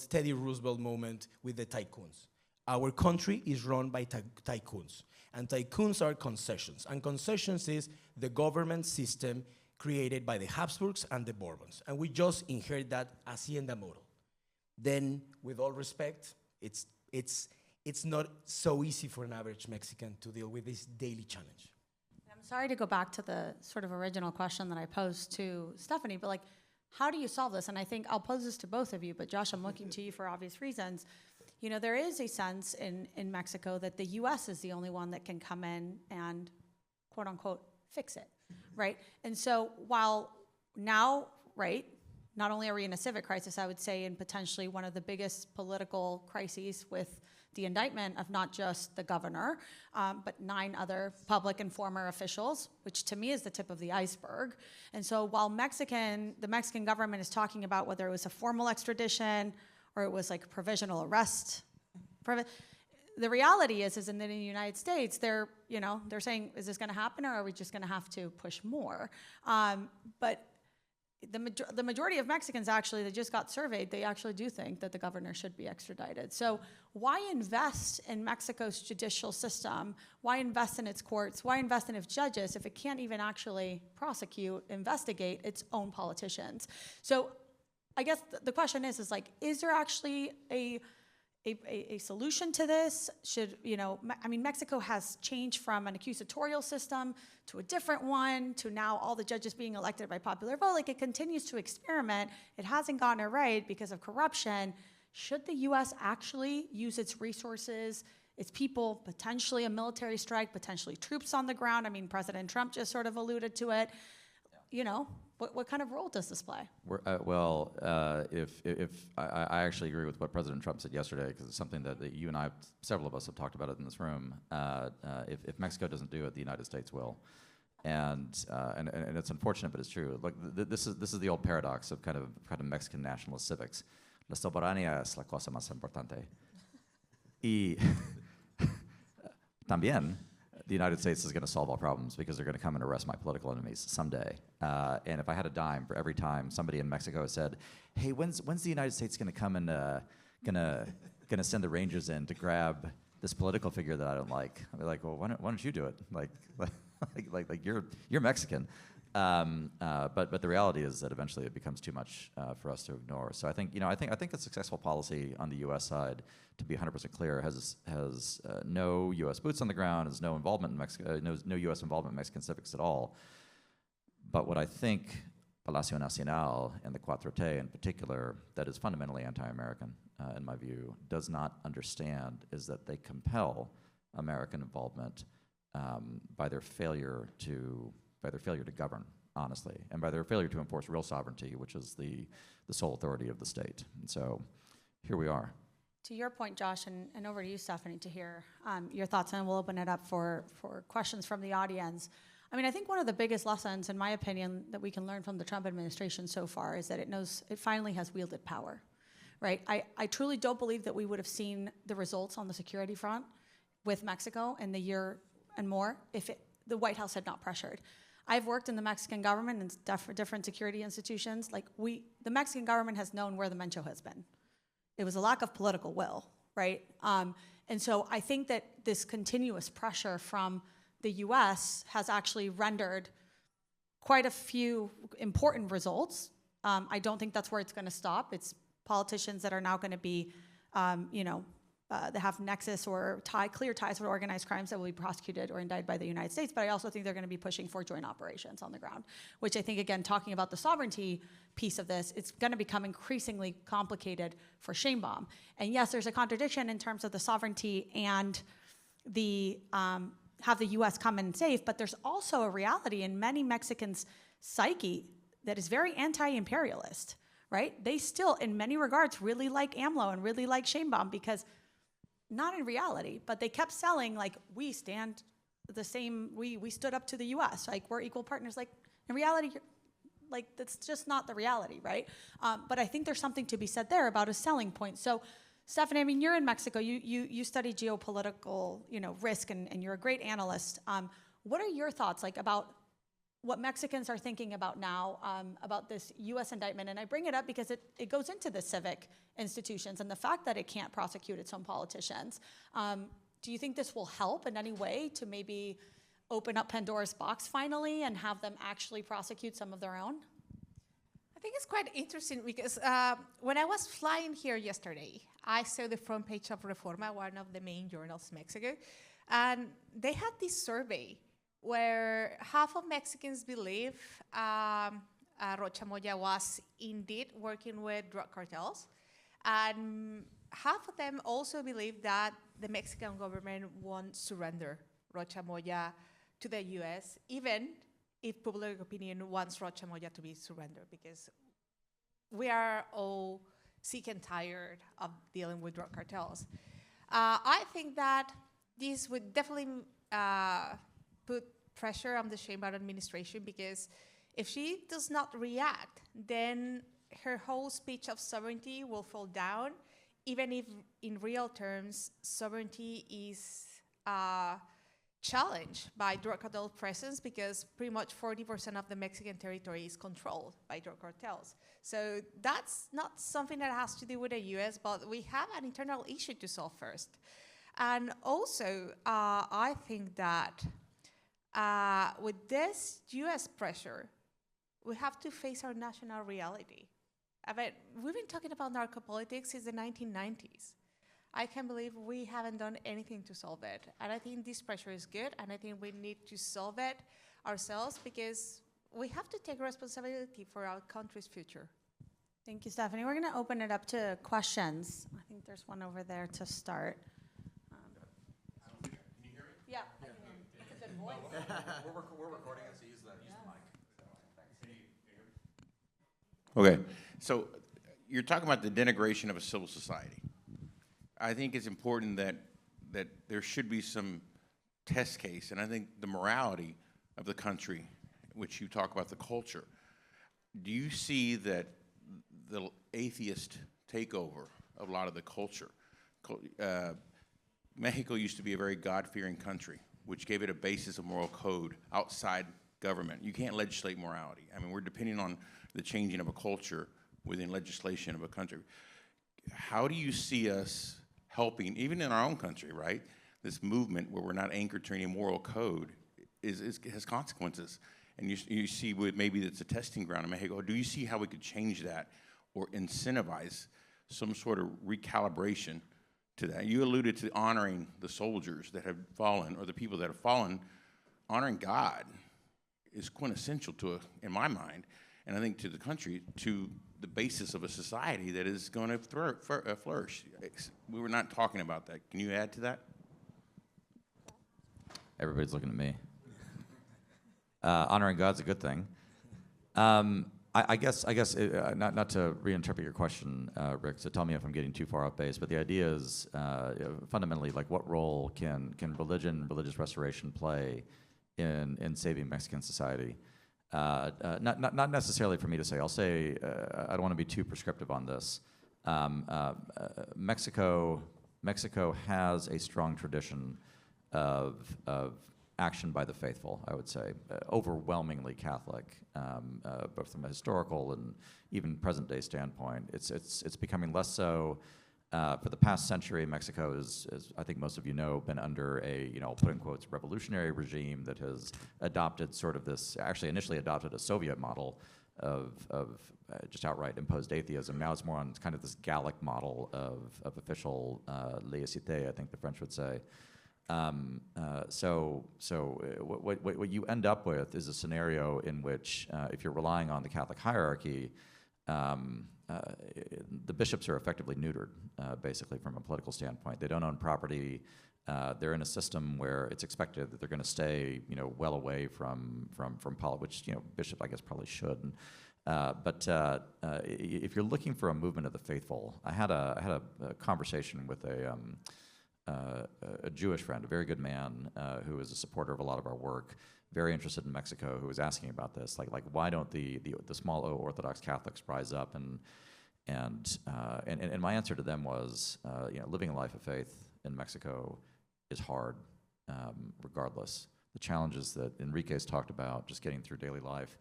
S3: Teddy Roosevelt moment with the tycoons. Our country is run by tycoons, and tycoons are concessions, and concessions is the government system created by the Habsburgs and the Bourbons, and we just inherit that hacienda model. Then, with all respect, it's not so easy for an average Mexican to deal with this daily challenge.
S1: I'm sorry to go back to the sort of original question that I posed to Stephanie, but like, how do you solve this? And I think I'll pose this to both of you, but Josh, I'm looking to you for obvious reasons. You know, there is a sense in Mexico that the US is the only one that can come in and, quote unquote, fix it, right? And so while now, right, not only are we in a civic crisis, I would say in potentially one of the biggest political crises with the indictment of not just the governor, but 9 other public and former officials, which to me is the tip of the iceberg. And so while the Mexican government is talking about whether it was a formal extradition or it was like provisional arrest, the reality is in the United States, they're saying, is this going to happen, or are we just going to have to push more? But the majority of Mexicans actually that just got surveyed, they actually do think that the governor should be extradited. So why invest in Mexico's judicial system? Why invest in its courts? Why invest in its judges if it can't even actually prosecute, investigate its own politicians? So I guess the question is like, is there actually a solution to this? Mexico has changed from an accusatorial system to a different one, to now all the judges being elected by popular vote. Like, it continues to experiment. It hasn't gotten it right because of corruption. Should the US actually use its resources, its people, potentially a military strike, potentially troops on the ground? I mean, President Trump just sort of alluded to it. You know, what kind of role does this play?
S4: If I actually agree with what President Trump said yesterday, because it's something that you and I, several of us, have talked about it in this room. If Mexico doesn't do it, the United States will, and it's unfortunate, but it's true. Like this is the old paradox of kind of Mexican nationalist civics. La soberanía es la cosa más importante. Y también, the United States is going to solve all problems because they're going to come and arrest my political enemies someday. And if I had a dime for every time somebody in Mexico said, "Hey, when's the United States going to come and gonna send the Rangers in to grab this political figure that I don't like?" I'd be like, "Well, why don't you do it? Like you're Mexican." But the reality is that eventually it becomes too much for us to ignore. So I think a successful policy on the U.S. side, to be 100% clear, has no U.S. boots on the ground, has no involvement in Mexico, no U.S. involvement in Mexican civics at all. But what I think Palacio Nacional and the 4T in particular, that is fundamentally anti-American, in my view, does not understand is that they compel American involvement by their failure to govern, honestly, and by their failure to enforce real sovereignty, which is the sole authority of the state. And so here we are.
S1: To your point, Josh, and over to you, Stephanie, to hear your thoughts, and we'll open it up for questions from the audience. I mean, I think one of the biggest lessons, in my opinion, that we can learn from the Trump administration so far is that it finally has wielded power, right? I truly don't believe that we would have seen the results on the security front with Mexico in the year and more if the White House had not pressured. I've worked in the Mexican government and different security institutions. Like the Mexican government has known where the Mencho has been. It was a lack of political will, right? And so I think that this continuous pressure from the US has actually rendered quite a few important results. I don't think that's where it's going to stop. It's politicians that are now going to be, that have nexus or clear ties with organized crimes that will be prosecuted or indicted by the United States. But I also think they're going to be pushing for joint operations on the ground, which I think, again, talking about the sovereignty piece of this, it's going to become increasingly complicated for Sheinbaum. And yes, there's a contradiction in terms of the sovereignty and the have the U.S. come in safe, but there's also a reality in many Mexicans' psyche that is very anti-imperialist, right? They still, in many regards, really like AMLO and really like Sheinbaum because, not in reality, but they kept selling like, we stand the same, we stood up to the U.S., like we're equal partners. Like, in reality, like that's just not the reality, right? But I think there's something to be said there about a selling point. So, Stephanie, I mean, you're in Mexico. You study geopolitical, risk, and you're a great analyst. What are your thoughts, like, about what Mexicans are thinking about now about this U.S. indictment? And I bring it up because it goes into the civic institutions and the fact that it can't prosecute its own politicians. Do you think this will help in any way to maybe open up Pandora's box finally and have them actually prosecute some of their own?
S2: I think it's quite interesting because when I was flying here yesterday, I saw the front page of Reforma, one of the main journals in Mexico, and they had this survey where half of Mexicans believe Rocha Moya was indeed working with drug cartels, and half of them also believe that the Mexican government won't surrender Rocha Moya to the U.S., even if public opinion wants Rocha Moya to be surrendered, because we are all sick and tired of dealing with drug cartels. I think that this would definitely put pressure on the Sheinbaum administration, because if she does not react, then her whole speech of sovereignty will fall down, even if in real terms sovereignty is challenged by drug cartel presence, because pretty much 40% of the Mexican territory is controlled by drug cartels. So that's not something that has to do with the US, but we have an internal issue to solve first. And also, I think that with this US pressure, we have to face our national reality. I mean, we've been talking about narcopolitics since the 1990s. I can't believe we haven't done anything to solve it. And I think this pressure is good, and I think we need to solve it ourselves, because we have to take responsibility for our country's future.
S1: Thank you, Stephanie. We're going to open it up to questions. I think there's one over there to start. Can you hear me? Yeah. I can hear you. It's a good voice.
S5: We're recording it, so use the mic. Okay, so you're talking about the denigration of a civil society. I think it's important that there should be some test case, and I think the morality of the country, which you talk about the culture. Do you see that the atheist takeover of a lot of the culture? Mexico used to be a very God-fearing country, which gave it a basis of moral code outside government. You can't legislate morality. I mean, we're depending on the changing of a culture within legislation of a country. How do you see us helping, even in our own country, right? This movement where we're not anchored to any moral code has consequences. And you see maybe it's a testing ground in Mexico. Do you see how we could change that or incentivize some sort of recalibration to that? You alluded to honoring the soldiers that have fallen, or the people that have fallen. Honoring God is quintessential in my mind, and I think to the country, to the basis of a society that is going to flourish. We were not talking about that. Can you add to that?
S4: Everybody's looking at me. Honoring God's a good thing. I guess not to reinterpret your question, Rick, so tell me if I'm getting too far off base, but the idea is fundamentally, like, what role can religious restoration play in saving Mexican society? Not necessarily for me to say. I'll say, I don't want to be too prescriptive on this. Mexico has a strong tradition of action by the faithful, I would say, overwhelmingly Catholic, both from a historical and even present-day standpoint. It's becoming less so For the past century, Mexico is, as I think most of you know, been under a, I'll put in quotes, revolutionary regime that has adopted sort of this, actually initially adopted a Soviet model of just outright imposed atheism. Now it's more on kind of this Gallic model of official laïcité, I think the French would say. What you end up with is a scenario in which, if you're relying on the Catholic hierarchy, the bishops are effectively neutered, basically, from a political standpoint. They don't own property. They're in a system where it's expected that they're going to stay, well away from politics, which, bishop, I guess, probably should. But if you're looking for a movement of the faithful, I had a conversation with a Jewish friend, a very good man, who is a supporter of a lot of our work, very interested in Mexico, who was asking about this, like why don't the small O Orthodox Catholics rise up? And my answer to them was, living a life of faith in Mexico is hard, regardless. The challenges that Enrique's talked about, just getting through daily life.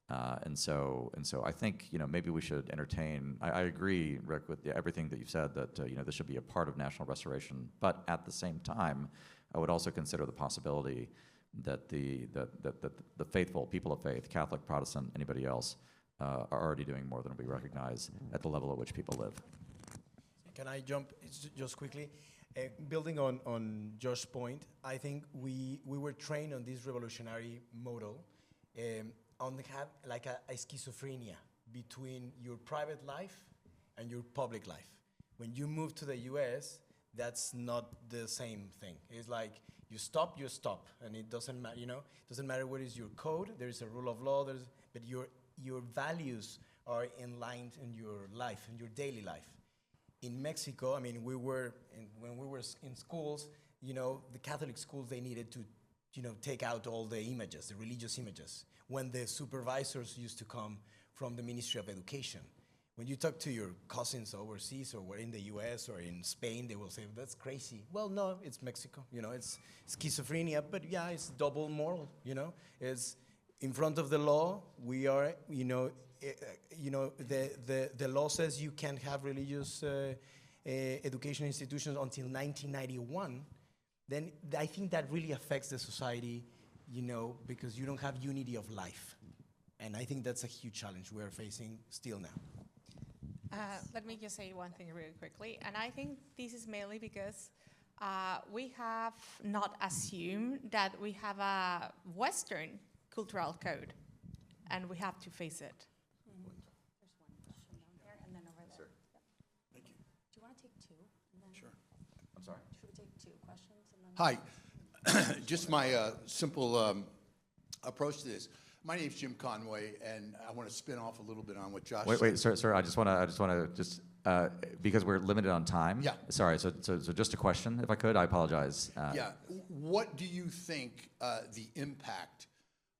S4: And so I think, maybe we should entertain, I agree, Rick, with everything that you've said, that, this should be a part of national restoration. But at the same time, I would also consider the possibility that the faithful, people of faith, Catholic, Protestant, anybody else, are already doing more than we recognize at the level at which people live.
S3: Can I jump just quickly? Building on Josh's point, I think we were trained on this revolutionary model on have like a schizophrenia between your private life and your public life. When you move to the US, that's not the same thing. It's like you stop, and it doesn't matter. It doesn't matter what is your code. There is a rule of law. But your values are in line in your life, in your daily life. In Mexico, I mean, when we were in schools, the Catholic schools, they needed to, take out all the images, the religious images. When the supervisors used to come from the Ministry of Education. When you talk to your cousins overseas or in the US or in Spain, they will say, that's crazy. Well, no, it's Mexico. It's schizophrenia, but yeah, it's double moral. It's in front of the law. We are, the law says you can't have religious education institutions until 1991. Then I think that really affects the society, because you don't have unity of life. And I think that's a huge challenge we're facing still now.
S2: Let me just say one thing really quickly. And I think this is mainly because we have not assumed that we have a Western cultural code, and we have to face it.
S1: There's one question down here, and then over there.
S4: Sir.
S3: Thank you.
S1: Do you want to take two? And then
S3: Sure.
S4: I'm sorry.
S1: Should we take two questions? And then
S6: Hi. Just my simple approach to this. My name's Jim Conway, and I want to spin off a little bit on what Josh said.
S4: Wait, sir. I just want to because we're limited on time.
S6: Yeah.
S4: Sorry. So just a question, if I could. I apologize.
S6: Yeah. What do you think the impact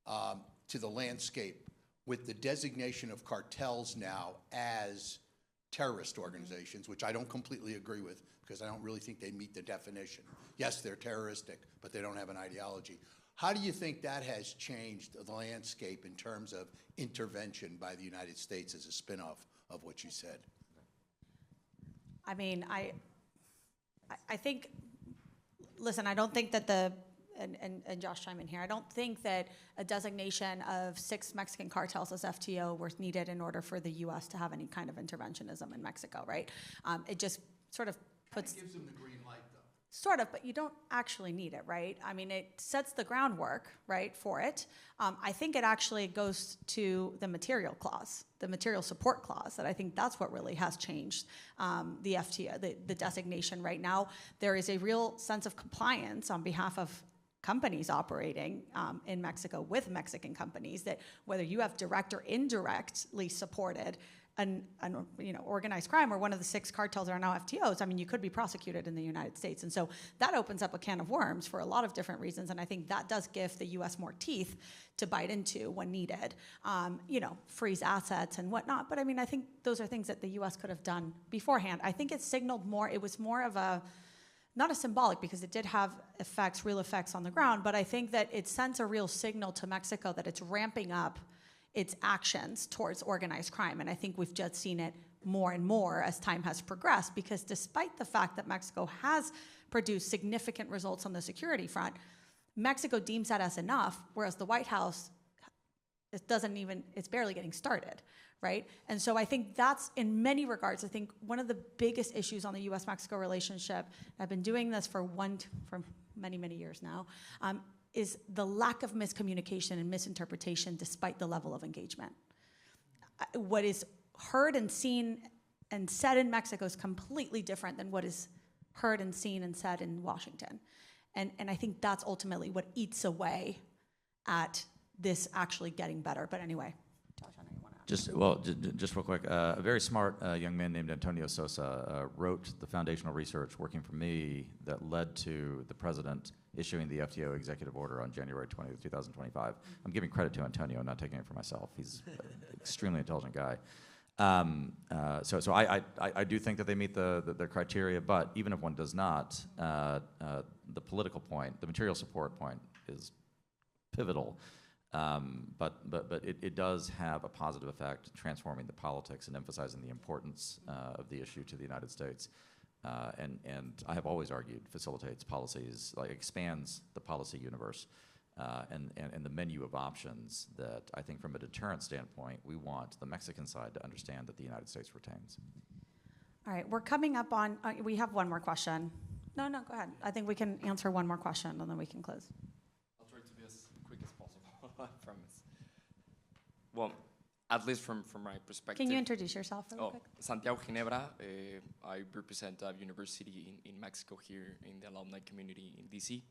S6: to the landscape with the designation of cartels now as terrorist organizations, which I don't completely agree with because I don't really think they meet the definition. Yes, they're terroristic, but they don't have an ideology. How do you think that has changed the landscape in terms of intervention by the United States as a spin-off of what you said?
S1: I mean, I think, listen, I don't think that and Josh chime in here, I don't think that a designation of 6 Mexican cartels as FTO was needed in order for the U.S. to have any kind of interventionism in Mexico, right? It just sort of puts...
S6: It gives them the green light, though.
S1: Sort of, but you don't actually need it, right? I mean, it sets the groundwork, right, for it. I think it actually goes to the material clause, the material support clause, that I think that's what really has changed the FTA, the designation right now. There is a real sense of compliance on behalf of companies operating in Mexico with Mexican companies, that whether you have direct or indirectly supported an organized crime or one of the 6 cartels that are now FTOs, I mean, you could be prosecuted in the United States. And so that opens up a can of worms for a lot of different reasons. And I think that does give the U.S. more teeth to bite into when needed, freeze assets and whatnot. But I mean, I think those are things that the U.S. could have done beforehand. I think it signaled more, it was more of a, not a symbolic, because it did have effects, real effects on the ground, but I think that it sends a real signal to Mexico that it's ramping up its actions towards organized crime. And I think we've just seen it more and more as time has progressed, because despite the fact that Mexico has produced significant results on the security front, Mexico deems that as enough, whereas the White House, it's barely getting started, right? And so I think that's, in many regards, I think one of the biggest issues on the U.S.-Mexico relationship, I've been doing this for many, many years now, is the lack of miscommunication and misinterpretation despite the level of engagement. What is heard and seen and said in Mexico is completely different than what is heard and seen and said in Washington. And I think that's ultimately what eats away at this actually getting better. But anyway, Josh, I know you want to add.
S4: Just real quick, a very smart young man named Antonio Sosa wrote the foundational research working for me that led to the president issuing the FTO executive order on January 20th, 2025. I'm giving credit to Antonio, not taking it for myself. He's an extremely intelligent guy. So I do think that they meet the criteria, but even if one does not, the political point, the material support point is pivotal. But it does have a positive effect, transforming the politics and emphasizing the importance of the issue to the United States. And I have always argued facilitates policies, like expands the policy universe and the menu of options that I think from a deterrent standpoint, we want the Mexican side to understand that the United States retains.
S1: All right, we're coming up on, we have one more question. No, go ahead. I think we can answer one more question and then we can close.
S7: I'll try to be as quick as possible, I promise. Well, at least from my perspective.
S1: Can you introduce yourself really quick?
S7: Santiago Ginebra. I represent a university in Mexico here in the alumni community in DC.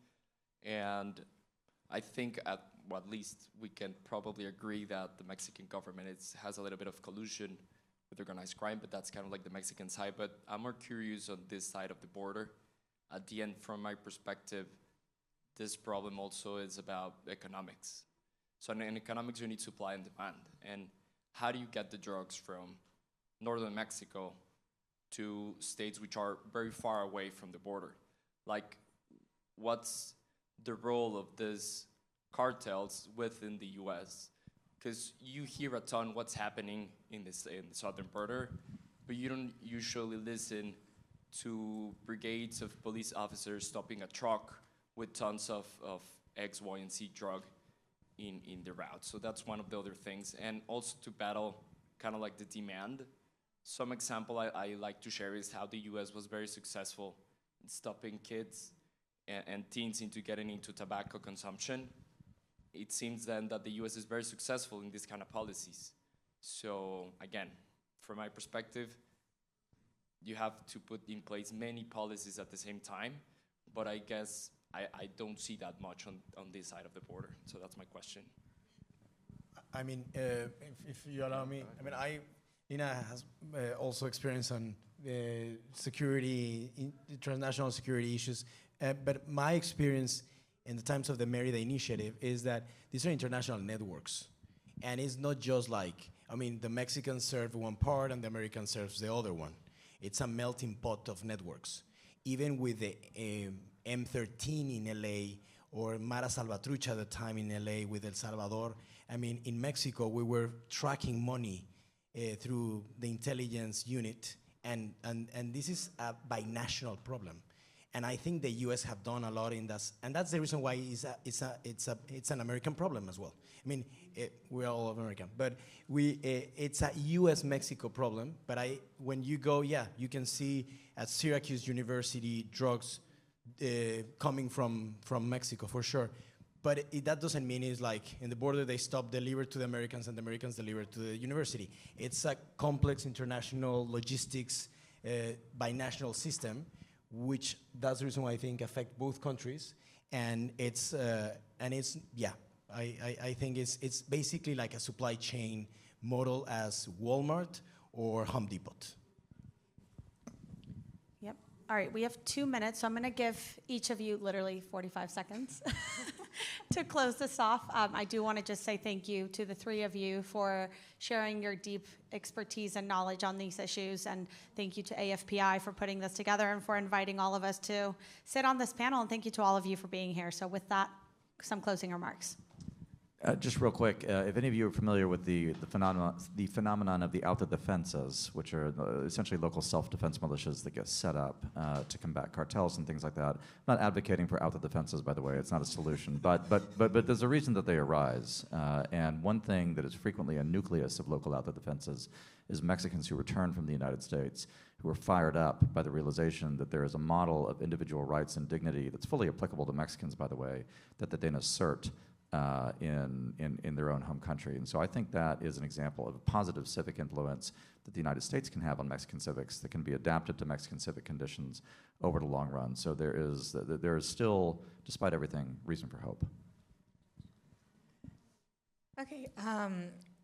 S7: And I think at least we can probably agree that the Mexican government has a little bit of collusion with organized crime, but that's kind of like the Mexican side. But I'm more curious on this side of the border. At the end, from my perspective, this problem also is about economics. So in economics, you need supply and demand. And how do you get the drugs from northern Mexico to states which are very far away from the border? Like, what's the role of these cartels within the U.S.? Because you hear a ton what's happening in the southern border, but you don't usually listen to brigades of police officers stopping a truck with tons of X, Y, and Z drug in the route. So that's one of the other things. And also to battle kind of like the demand. Some example I like to share is how the US was very successful in stopping kids and teens into getting into tobacco consumption. It seems then that the US is very successful in these kind of policies. So again, from my perspective, you have to put in place many policies at the same time, but I guess I don't see that much on this side of the border. So that's my question.
S3: I mean, if you allow me, I mean, Nina has also experience on security, transnational security issues, but my experience in the times of the Merida Initiative is that these are international networks. And it's not just like, I mean, the Mexicans serve one part and the Americans serve the other one. It's a melting pot of networks. Even with the M13 in LA or Mara Salvatrucha at the time in LA with El Salvador, I mean, in Mexico, we were tracking money through the intelligence unit, and this is a binational problem. And I think the U.S. have done a lot in that, and that's the reason why it's an American problem as well. I mean, we're all American, but it's a U.S.-Mexico problem. But when you go, you can see at Syracuse University drugs coming from Mexico for sure. But that doesn't mean it's like in the border they stop, deliver to the Americans, and the Americans deliver to the university. It's a complex international logistics binational system, which that's the reason why I think affect both countries. And I think it's basically like a supply chain model as Walmart or Home Depot.
S1: Yep. All right, we have 2 minutes, so I'm going to give each of you literally 45 seconds to close this off. I do want to just say thank you to the three of you for sharing your deep expertise and knowledge on these issues, and thank you to AFPI for putting this together and for inviting all of us to sit on this panel, and thank you to all of you for being here. So with that, some closing remarks.
S4: Just real quick, if any of you are familiar with the phenomenon of the autodefensas, which are essentially local self-defense militias that get set up to combat cartels and things like that. I'm not advocating for autodefensas, by the way. It's not a solution, but there's a reason that they arise. And one thing that is frequently a nucleus of local autodefensas is Mexicans who return from the United States who are fired up by the realization that there is a model of individual rights and dignity that's fully applicable to Mexicans, by the way, that they then assert in their own home country. And so I think that is an example of a positive civic influence that the United States can have on Mexican civics that can be adapted to Mexican civic conditions over the long run. So there is still, despite everything, reason for hope.
S2: Okay,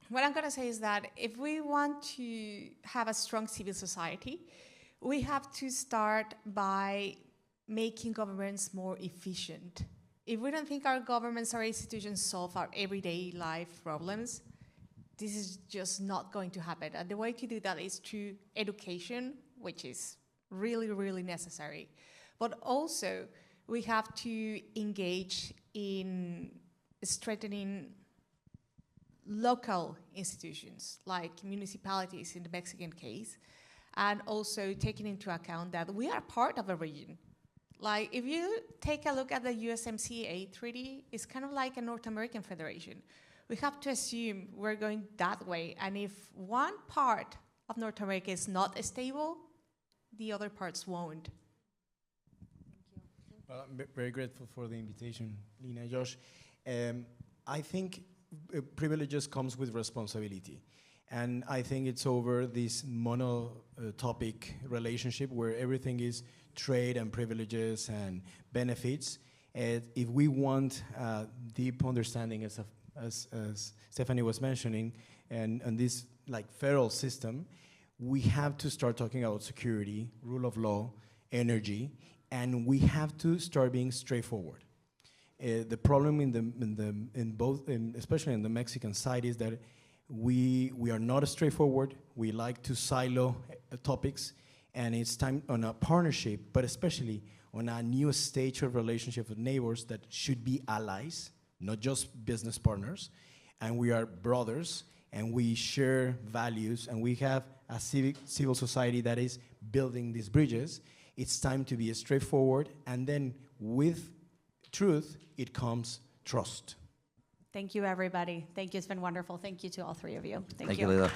S2: what I'm going to say is that if we want to have a strong civil society, we have to start by making governments more efficient. If we don't think our governments or institutions solve our everyday life problems, this is just not going to happen. And the way to do that is through education, which is really, really necessary. But also, we have to engage in strengthening local institutions, like municipalities in the Mexican case, and also taking into account that we are part of a region. Like, if you take a look at the USMCA treaty, it's kind of like a North American federation. We have to assume we're going that way, and if one part of North America is not stable, the other parts won't.
S3: Well, I'm very grateful for the invitation, Lina, Josh. I think privileges comes with responsibility. And I think it's over this monotopic relationship where everything is trade and privileges and benefits. If we want deep understanding, as Stephanie was mentioning, and this like federal system, we have to start talking about security, rule of law, energy, and we have to start being straightforward. The problem especially in the Mexican side, is that we are not straightforward. We like to silo topics, and it's time on a partnership, but especially on a new stage of relationship with neighbors that should be allies, not just business partners. And we are brothers, and we share values, and we have a civil society that is building these bridges. It's time to be straightforward, and then with truth, it comes trust.
S1: Thank you, everybody. Thank you. It's been wonderful. Thank you to all three of you.
S4: Thank you, Leila.